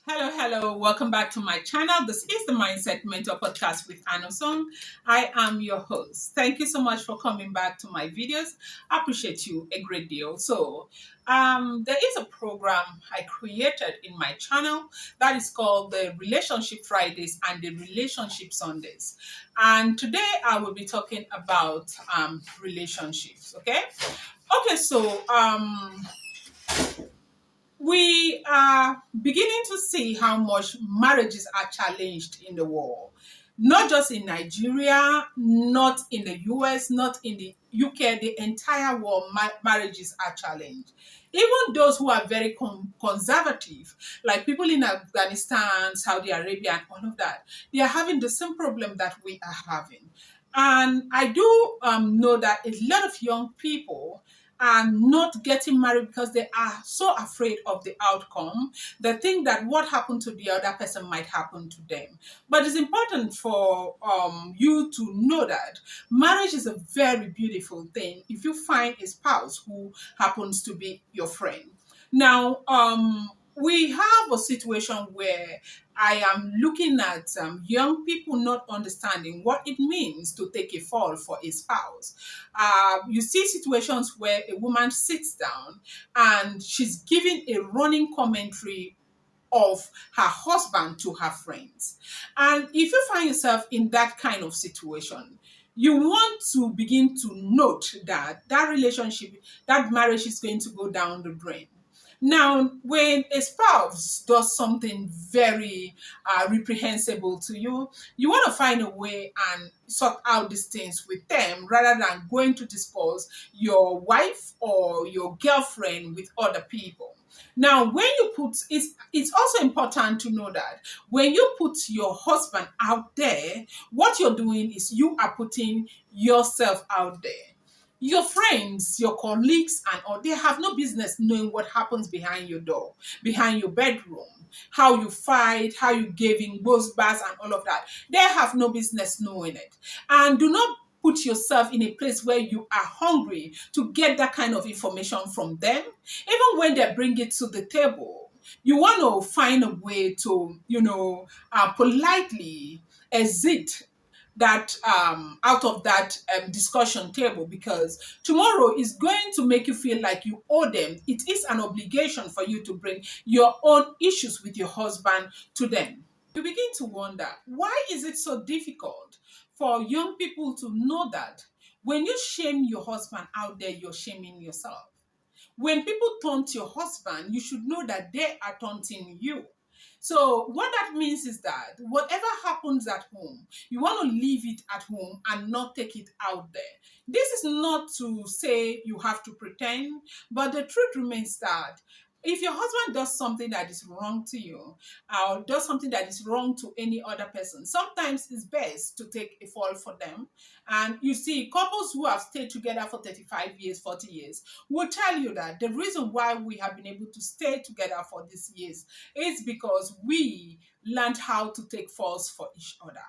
Hello. Welcome back to my channel. This is the Mindset Mentor podcast with Anoson. I am your host. Thank you so much for coming back to my videos. I appreciate you a great deal. There is a program I created in my channel that is called the Relationship Fridays and the Relationship Sundays. And today I will be talking about relationships. Okay, we are beginning to see how much marriages are challenged in the world. Not just in Nigeria, not in the US, not in the UK, the entire world, marriages are challenged. Even those who are very conservative, like people in Afghanistan, Saudi Arabia, and all of that, they are having the same problem that we are having. And I do know that a lot of young people are not getting married because they are so afraid of the outcome. They think that what happened to the other person might happen to them. But it's important for you to know that marriage is a very beautiful thing if you find a spouse who happens to be your friend. Now, we have a situation where I am looking at young people not understanding what it means to take a fall for a spouse. You see situations where a woman sits down and she's giving a running commentary of her husband to her friends. And if you find yourself in that kind of situation, you want to begin to note that that relationship, that marriage is going to go down the drain. Now, when a spouse does something very reprehensible to you, you want to find a way and sort out these things with them rather than going to discuss your wife or your girlfriend with other people. Now, when you put it's also important to know that when you put your husband out there, what you're doing is you are putting yourself out there. Your friends, your colleagues, and all, they have no business knowing what happens behind your door, behind your bedroom, how you fight, how you gave in both bars, and all of that. They have no business knowing it. And do not put yourself in a place where you are hungry to get that kind of information from them. Even when they bring it to the table, you want to find a way to, politely exit that out of that discussion table, because tomorrow is going to make you feel like you owe them. It is an obligation for you to bring your own issues with your husband to them. You begin to wonder, why is it so difficult for young people to know that when you shame your husband out there, you're shaming yourself? When people taunt your husband, you should know that they are taunting you. So what that means is that whatever happens at home, you want to leave it at home and not take it out there. This is not to say you have to pretend, but the truth remains that if your husband does something that is wrong to you, or does something that is wrong to any other person, sometimes it's best to take a fall for them. And you see, couples who have stayed together for 35 years, 40 years, will tell you that the reason why we have been able to stay together for these years is because we learned how to take falls for each other.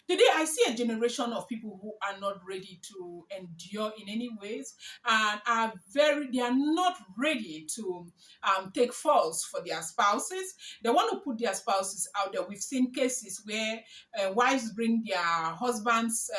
Today, I see a generation of people who are not ready to endure in any ways, and they are not ready to take falls for their spouses. They want to put their spouses out there. We've seen cases where wives bring their husbands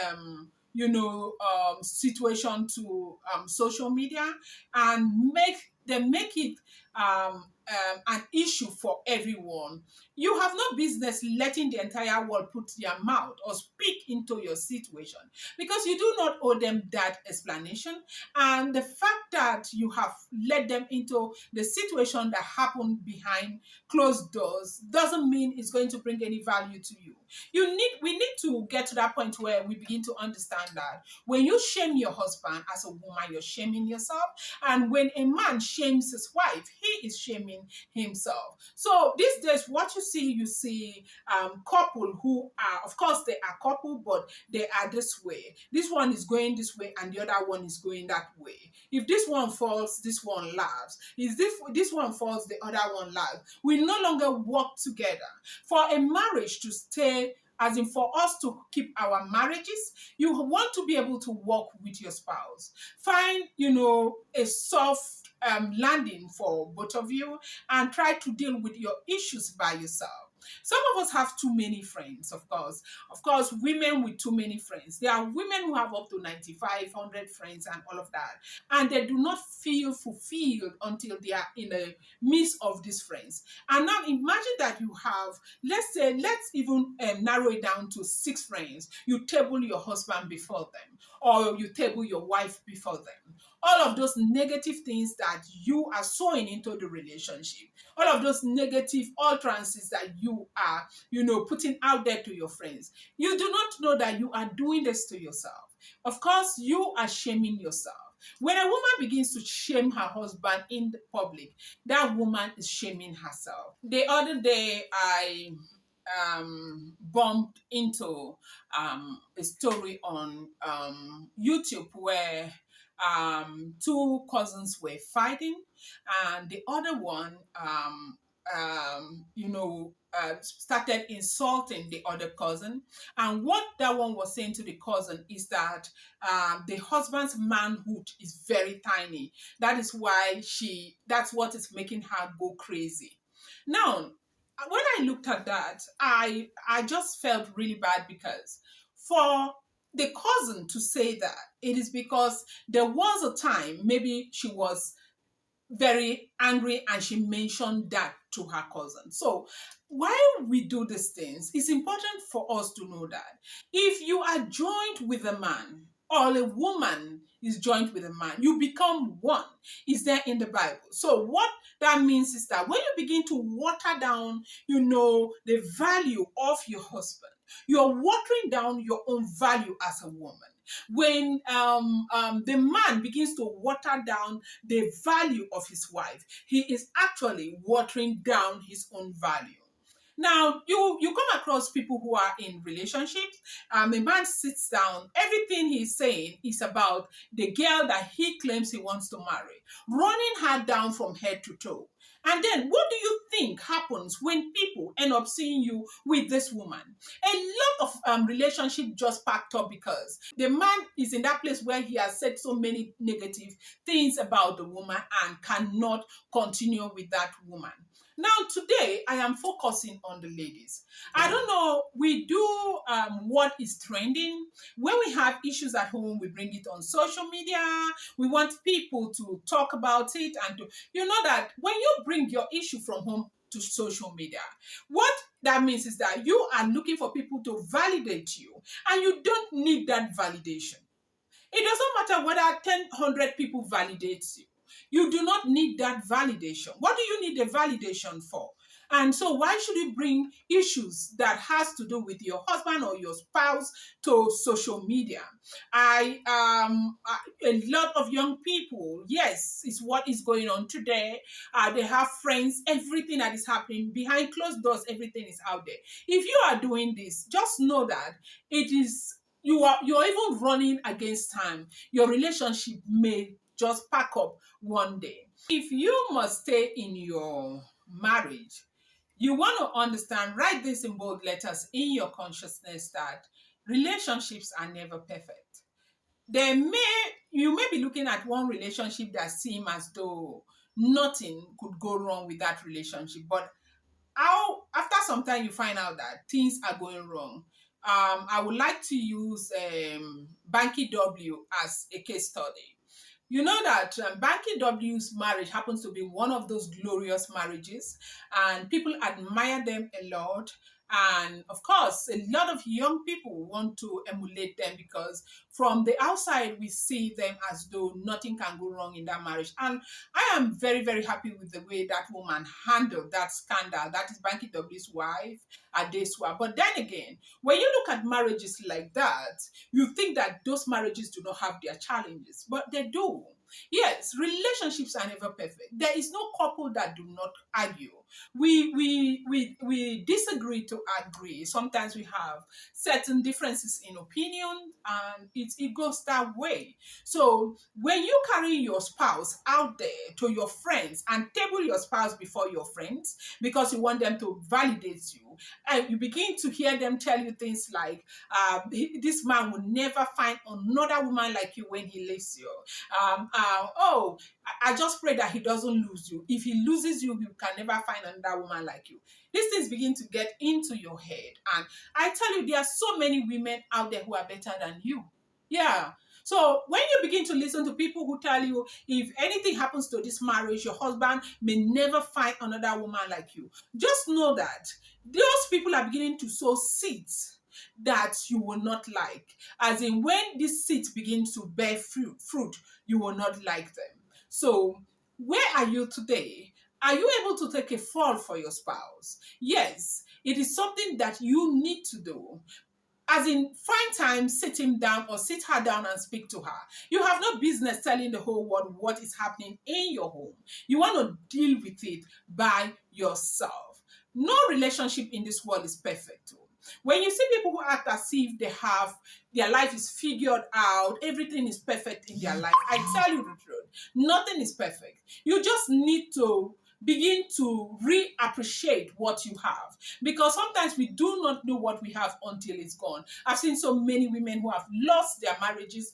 situation to social media and make it an issue for everyone. You have no business letting the entire world put their mouth or speak into your situation, because you do not owe them that explanation. And the fact that you have led them into the situation that happened behind closed doors doesn't mean it's going to bring any value to you. We need to get to that point where we begin to understand that when you shame your husband as a woman, you're shaming yourself. And when a man shames his wife, he is shaming himself. So these days, what you see couple who are, of course, they are couple, but they are this way. This one is going this way and the other one is going that way. If this one falls, this one laughs. If this one falls, the other one laughs. We no longer work together. For a marriage to stay, as in for us to keep our marriages, you want to be able to work with your spouse. Find, a soft landing for both of you, and try to deal with your issues by yourself. Some of us have too many friends, of course. Of course, women with too many friends. There are women who have up to 9,500 friends and all of that. And they do not feel fulfilled until they are in the midst of these friends. And now imagine that you have, let's say, let's even narrow it down to 6 friends. You table your husband before them, or you table your wife before them. All of those negative things that you are sowing into the relationship, all of those negative utterances that you are, putting out there to your friends, you do not know that you are doing this to yourself. Of course, you are shaming yourself. When a woman begins to shame her husband in the public, that woman is shaming herself. The other day, I bumped into a story on YouTube where two cousins were fighting, and the other one, started insulting the other cousin. And what that one was saying to the cousin is that the husband's manhood is very tiny. That is why that's what is making her go crazy. Now, when I looked at that, I just felt really bad, because for the cousin to say that, it is because there was a time maybe she was very angry and she mentioned that to her cousin. So while we do these things, it's important for us to know that if you are joined with a man, or a woman is joined with a man, you become one. Is there in the Bible? So what that means is that when you begin to water down, the value of your husband, you're watering down your own value as a woman. When the man begins to water down the value of his wife, he is actually watering down his own value. Now, you come across people who are in relationships. A man sits down. Everything he's saying is about the girl that he claims he wants to marry, running her down from head to toe. And then, what do you think happens when people end up seeing you with this woman? A lot of relationship just packed up because the man is in that place where he has said so many negative things about the woman and cannot continue with that woman. Now, today, I am focusing on the ladies. I don't know, we do what is trending. When we have issues at home, we bring it on social media. We want people to talk about it. And you know that when you bring your issue from home to social media, what that means is that you are looking for people to validate you, and you don't need that validation. It doesn't matter whether 100 people validates you. You do not need that validation. What do you need the validation for? And so why should you bring issues that has to do with your husband or your spouse to social media? A lot of young people, yes, is what is going on today. They have friends, everything that is happening behind closed doors, everything is out there. If you are doing this, just know that it is you're even running against time. Your relationship may just pack up one day. If you must stay in your marriage, you want to understand, write this in bold letters in your consciousness, that relationships are never perfect. You may be looking at one relationship that seems as though nothing could go wrong with that relationship, but after some time you find out that things are going wrong. I would like to use Banky W as a case study. You know that Banky W's marriage happens to be one of those glorious marriages, and people admire them a lot. And of course, a lot of young people want to emulate them, because from the outside, we see them as though nothing can go wrong in that marriage. And I am very, very happy with the way that woman handled that scandal. That is Banky W's wife, Adeswa. But then again, when you look at marriages like that, you think that those marriages do not have their challenges, but they do. Yes, relationships are never perfect. There is no couple that do not argue. We disagree to agree. Sometimes we have certain differences in opinion, and it goes that way. So when you carry your spouse out there to your friends and table your spouse before your friends because you want them to validate you, and you begin to hear them tell you things like, this man will never find another woman like you when he leaves you. oh, I just pray that he doesn't lose you. If he loses you, he can never find another woman like you. These things begin to get into your head. And I tell you, there are so many women out there who are better than you. Yeah. So when you begin to listen to people who tell you if anything happens to this marriage, your husband may never find another woman like you, just know that those people are beginning to sow seeds that you will not like. As in, when this seed begins to bear fruit, you will not like them. So, where are you today? Are you able to take a fall for your spouse? Yes, it is something that you need to do. As in, find time, sit him down or sit her down and speak to her. You have no business telling the whole world what is happening in your home. You want to deal with it by yourself. No relationship in this world is perfect. When you see people who act as if they have their life is figured out, everything is perfect in their life, I tell you the truth, nothing is perfect. You just need to begin to reappreciate what you have, because sometimes we do not know what we have until it's gone. I've seen so many women who have lost their marriages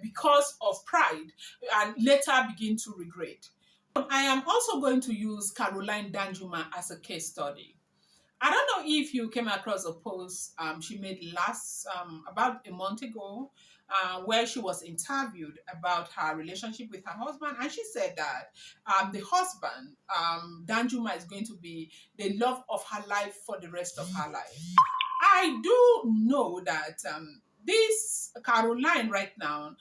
because of pride and later begin to regret. I am also going to use Caroline Danjuma as a case study. I don't know if you came across a post she made last about a month ago, where she was interviewed about her relationship with her husband, and she said that the husband, Danjuma, is going to be the love of her life for the rest of her life. I do know that this Caroline right now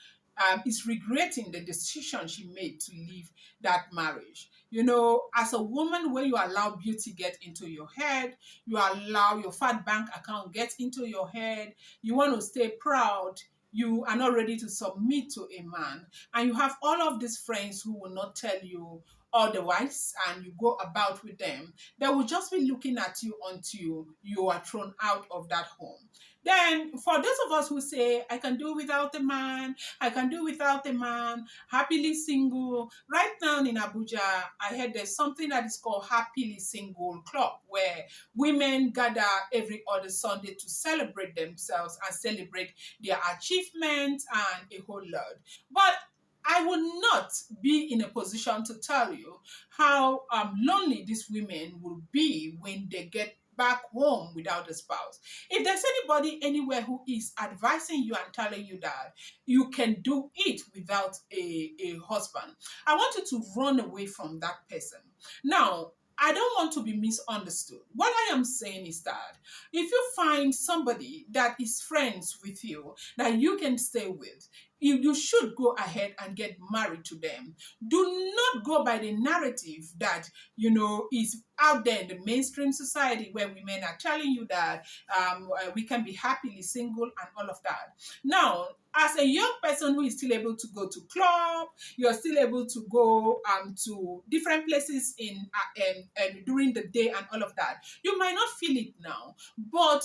is regretting the decision she made to leave that marriage. You know, as a woman, when you allow beauty get into your head, you allow your fat bank account get into your head, you want to stay proud, you are not ready to submit to a man, and you have all of these friends who will not tell you otherwise, and you go about with them, they will just be looking at you until you are thrown out of that home. Then, for those of us who say, I can do without a man, I can do without a man, happily single, right now in Abuja, I heard there's something that is called Happily Single Club, where women gather every other Sunday to celebrate themselves and celebrate their achievements and a whole lot. But I will not be in a position to tell you how lonely these women will be when they get back home without a spouse. If there's anybody anywhere who is advising you and telling you that you can do it without a husband, I want you to run away from that person. Now, I don't want to be misunderstood. What I am saying is that if you find somebody that is friends with you that you can stay with, you should go ahead and get married to them. Do not go by the narrative that is out there in the mainstream society, where women are telling you that we can be happily single and all of that. Now, as a young person who is still able to go to club, you're still able to go to different places during the day and all of that. You might not feel it now, but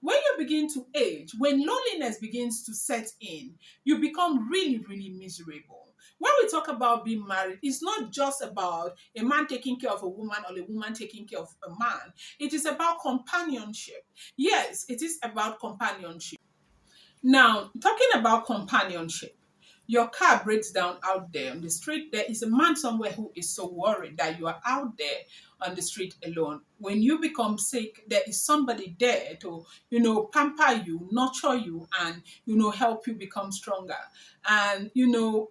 when you begin to age, when loneliness begins to set in, you become really, really miserable. When we talk about being married, it's not just about a man taking care of a woman or a woman taking care of a man. It is about companionship. Yes, it is about companionship. Now, talking about companionship, your car breaks down out there on the street. There is a man somewhere who is so worried that you are out there on the street alone. When you become sick, there is somebody there to, pamper you, nurture you, and, help you become stronger. And,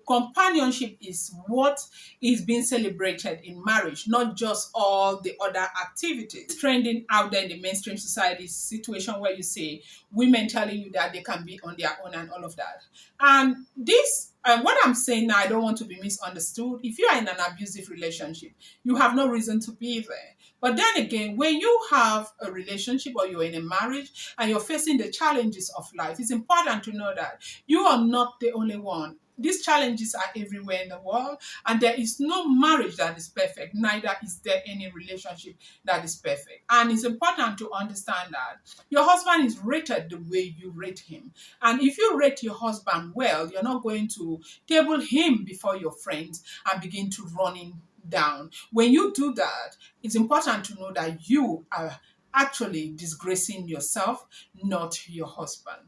companionship is what is being celebrated in marriage, not just all the other activities. Trending out there in the mainstream society situation where you say women telling you that they can be on their own and all of that. And this, what I'm saying now, I don't want to be misunderstood. If you are in an abusive relationship, you have no reason to be there. But then again, when you have a relationship or you're in a marriage and you're facing the challenges of life, it's important to know that you are not the only one. These challenges are everywhere in the world, and there is no marriage that is perfect. Neither is there any relationship that is perfect. And it's important to understand that your husband is rated the way you rate him. And if you rate your husband well, you're not going to table him before your friends and begin to run him down. When you do that, it's important to know that you are actually disgracing yourself, not your husband.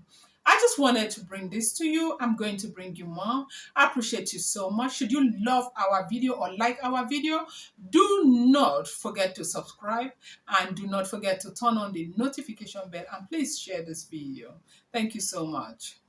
I just wanted to bring this to you. I'm going to bring you more. I appreciate you so much. Should you love our video or like our video, do not forget to subscribe and do not forget to turn on the notification bell, and please share this video. Thank you so much.